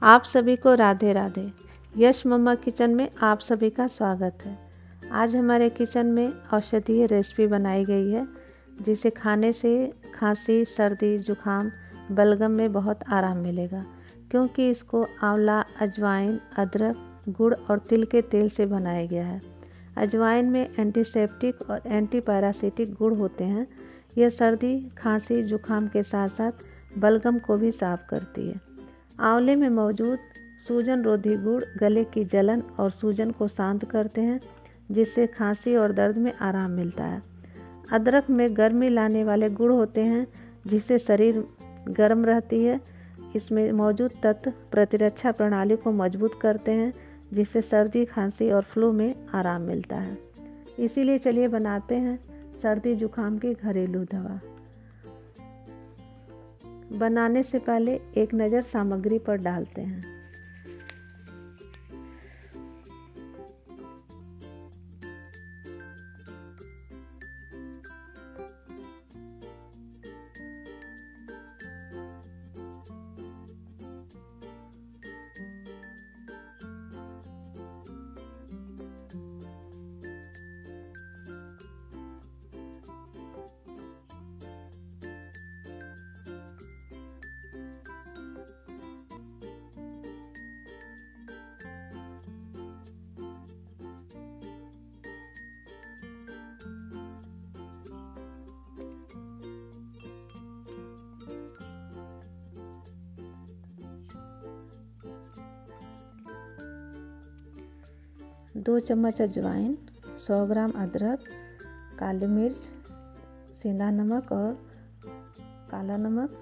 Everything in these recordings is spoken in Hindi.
आप सभी को राधे राधे। यश मम्मा किचन में आप सभी का स्वागत है। आज हमारे किचन में औषधीय रेसिपी बनाई गई है जिसे खाने से खांसी, सर्दी, जुखाम, बलगम में बहुत आराम मिलेगा, क्योंकि इसको आंवला, अजवाइन, अदरक, गुड़ और तिल के तेल से बनाया गया है। अजवाइन में एंटीसेप्टिक और एंटीपैरासिटिक गुण होते हैं। यह सर्दी, खांसी, जुखाम के साथ साथ बलगम को भी साफ करती है। आंवले में मौजूद सूजन रोधी गुण गले की जलन और सूजन को शांत करते हैं, जिससे खांसी और दर्द में आराम मिलता है। अदरक में गर्मी लाने वाले गुण होते हैं, जिससे शरीर गर्म रहती है। इसमें मौजूद तत्व प्रतिरक्षा प्रणाली को मजबूत करते हैं, जिससे सर्दी, खांसी और फ्लू में आराम मिलता है। इसीलिए चलिए बनाते हैं सर्दी जुखाम की घरेलू दवा। बनाने से पहले एक नज़र सामग्री पर डालते हैं। दो चम्मच अजवाइन, 100 ग्राम अदरक, काली मिर्च, सेंधा नमक और काला नमक,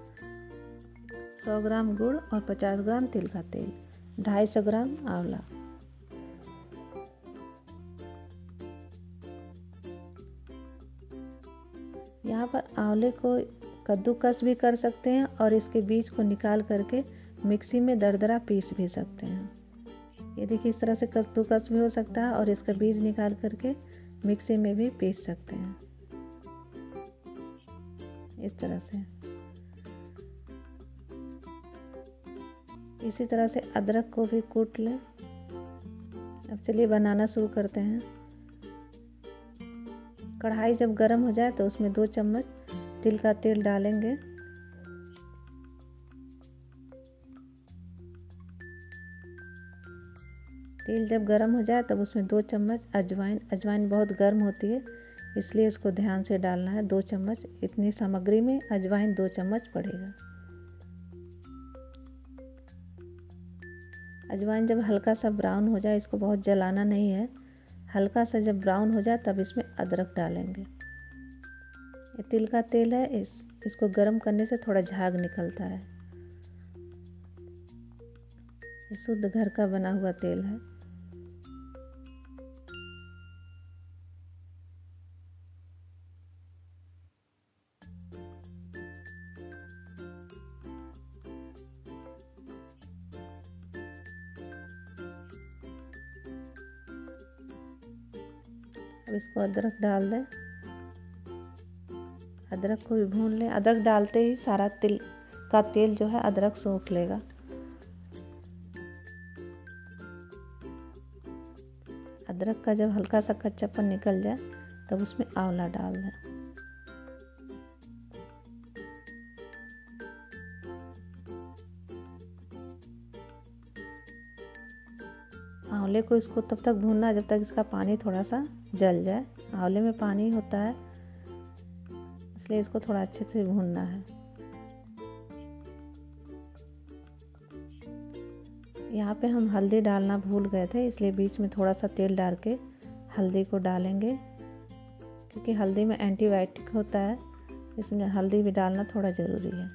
100 ग्राम गुड़ और 50 ग्राम तिल का तेल, 250 ग्राम आंवला। यहाँ पर आंवले को कद्दूकस भी कर सकते हैं और इसके बीज को निकाल करके मिक्सी में दरदरा पीस भी सकते हैं। ये देखिए, इस तरह से कद्दूकस भी हो सकता है और इसका बीज निकाल करके मिक्सी में भी पीस सकते हैं, इस तरह से। इसी तरह से अदरक को भी कूट लें। अब चलिए बनाना शुरू करते हैं। कढ़ाई जब गर्म हो जाए तो उसमें 2 चम्मच तिल का तेल डालेंगे। तेल जब गर्म हो जाए तब उसमें 2 चम्मच अजवाइन बहुत गर्म होती है, इसलिए इसको ध्यान से डालना है। 2 चम्मच, इतनी सामग्री में अजवाइन 2 चम्मच पड़ेगा। अजवाइन जब हल्का सा ब्राउन हो जाए, इसको बहुत जलाना नहीं है, हल्का सा जब ब्राउन हो जाए तब इसमें अदरक डालेंगे। ये तिल का तेल है, इसको गर्म करने से थोड़ा झाग निकलता है। ये शुद्ध घर का बना हुआ तेल है। अब इसको अदरक डाल दें। अदरक को भी भून लें। अदरक डालते ही सारा तिल का तेल जो है अदरक सोख लेगा। अदरक का जब हल्का सा कच्चापन निकल जाए तब उसमें आंवला डाल दें। आंवले को इसको तब तक भूनना जब तक इसका पानी थोड़ा सा जल जाए। आंवले में पानी होता है, इसलिए इसको थोड़ा अच्छे से भूनना है। यहाँ पे हम हल्दी डालना भूल गए थे, इसलिए बीच में थोड़ा सा तेल डाल के हल्दी को डालेंगे, क्योंकि हल्दी में एंटीबायोटिक होता है, इसमें हल्दी भी डालना थोड़ा ज़रूरी है।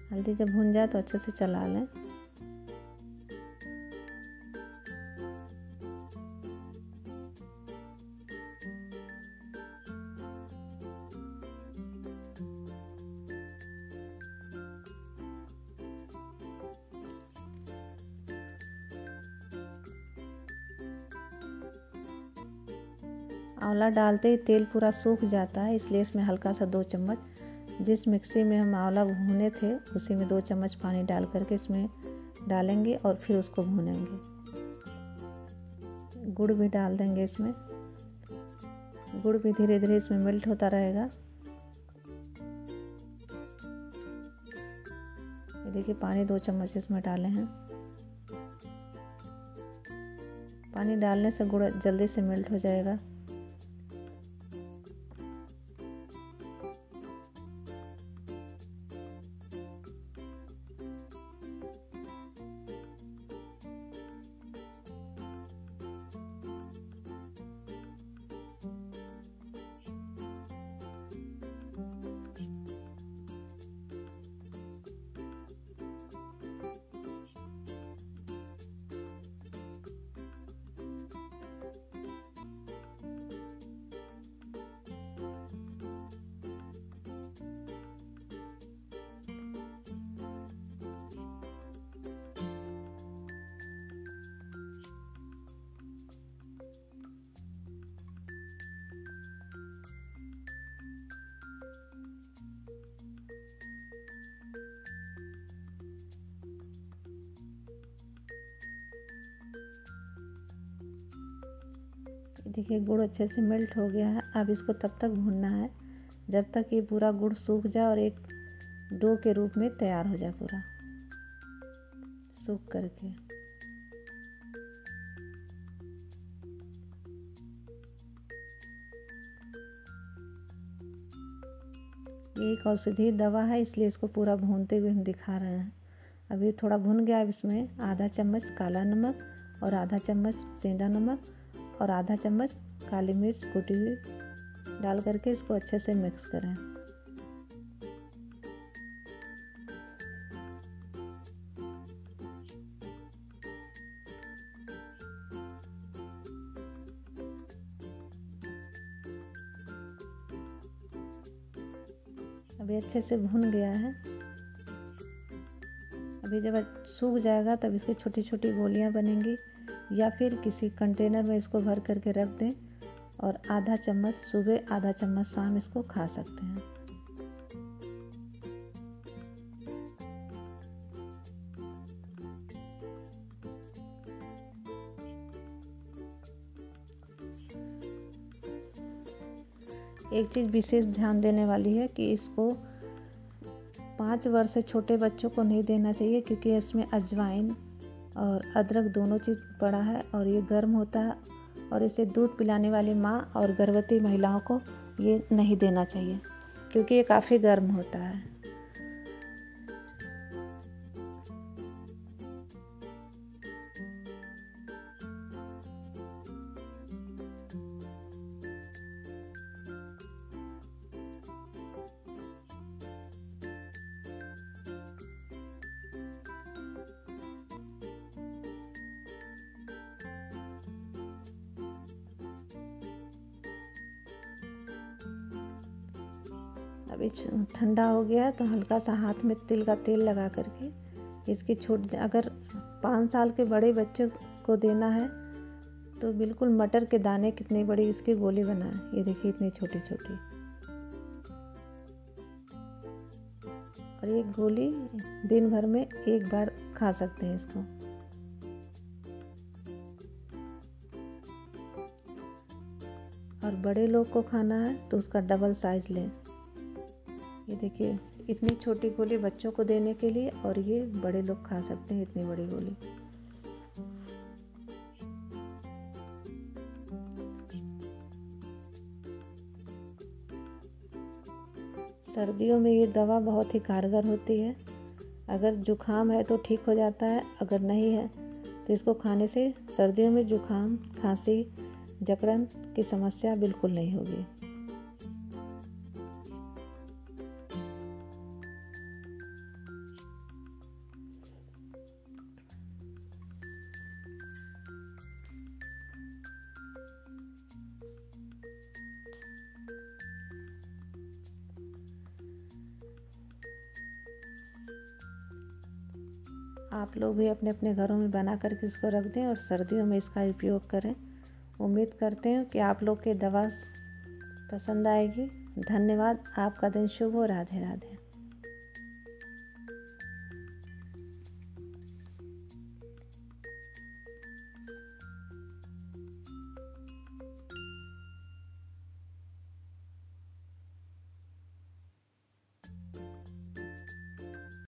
हल्दी जब भुन जाए तो अच्छे से चला लें। आंवला डालते ही तेल पूरा सूख जाता है, इसलिए इसमें हल्का सा 2 चम्मच जिस मिक्सी में हम आंवला भूने थे उसी में 2 चम्मच पानी डाल करके इसमें डालेंगे और फिर उसको भूनेंगे। गुड़ भी डाल देंगे इसमें। गुड़ भी धीरे धीरे इसमें मेल्ट होता रहेगा। ये देखिए पानी 2 चम्मच इसमें डाले हैं। पानी डालने से गुड़ जल्दी से मेल्ट हो जाएगा। देखिए गुड़ अच्छे से मेल्ट हो गया है। अब इसको तब तक भूनना है जब तक ये पूरा गुड़ सूख जाए और एक डो के रूप में तैयार हो जाए, पूरा सूख करके। ये एक औषधीय दवा है, इसलिए इसको पूरा भूनते हुए हम दिखा रहे हैं। अभी थोड़ा भुन गया। अब इसमें आधा चम्मच काला नमक और आधा चम्मच सेंधा नमक और आधा चम्मच काली मिर्च कुटी हुई डाल करके इसको अच्छे से मिक्स करें। अभी अच्छे से भुन गया है। अभी जब सूख जाएगा तब इसकी छोटी छोटी गोलियां बनेंगी, या फिर किसी कंटेनर में इसको भर करके रख दें और आधा चम्मच सुबह आधा चम्मच शाम इसको खा सकते हैं। एक चीज़ विशेष ध्यान देने वाली है कि इसको 5 वर्ष से छोटे बच्चों को नहीं देना चाहिए, क्योंकि इसमें अजवाइन और अदरक दोनों चीज़ पड़ा है और ये गर्म होता है, और इसे दूध पिलाने वाली माँ और गर्भवती महिलाओं को ये नहीं देना चाहिए, क्योंकि ये काफ़ी गर्म होता है। अभी ठंडा हो गया तो हल्का सा हाथ में तिल का तेल लगा करके इसकी अगर 5 साल के बड़े बच्चे को देना है तो बिल्कुल मटर के दाने कितनी बड़ी इसकी गोली बनाए। ये देखिए इतनी छोटी छोटी, और एक गोली दिन भर में एक बार खा सकते हैं इसको। और बड़े लोग को खाना है तो उसका डबल साइज लें। ये देखिए इतनी छोटी गोली बच्चों को देने के लिए, और ये बड़े लोग खा सकते हैं इतनी बड़ी गोली। सर्दियों में ये दवा बहुत ही कारगर होती है। अगर जुखाम है तो ठीक हो जाता है, अगर नहीं है तो इसको खाने से सर्दियों में जुखाम, खांसी, जकड़न की समस्या बिल्कुल नहीं होगी। आप लोग भी अपने अपने घरों में बना करके इसको रख दें और सर्दियों में इसका उपयोग करें। उम्मीद करते हैं कि आप लोग की दवा पसंद आएगी। धन्यवाद। आपका दिन शुभ हो। राधे राधे।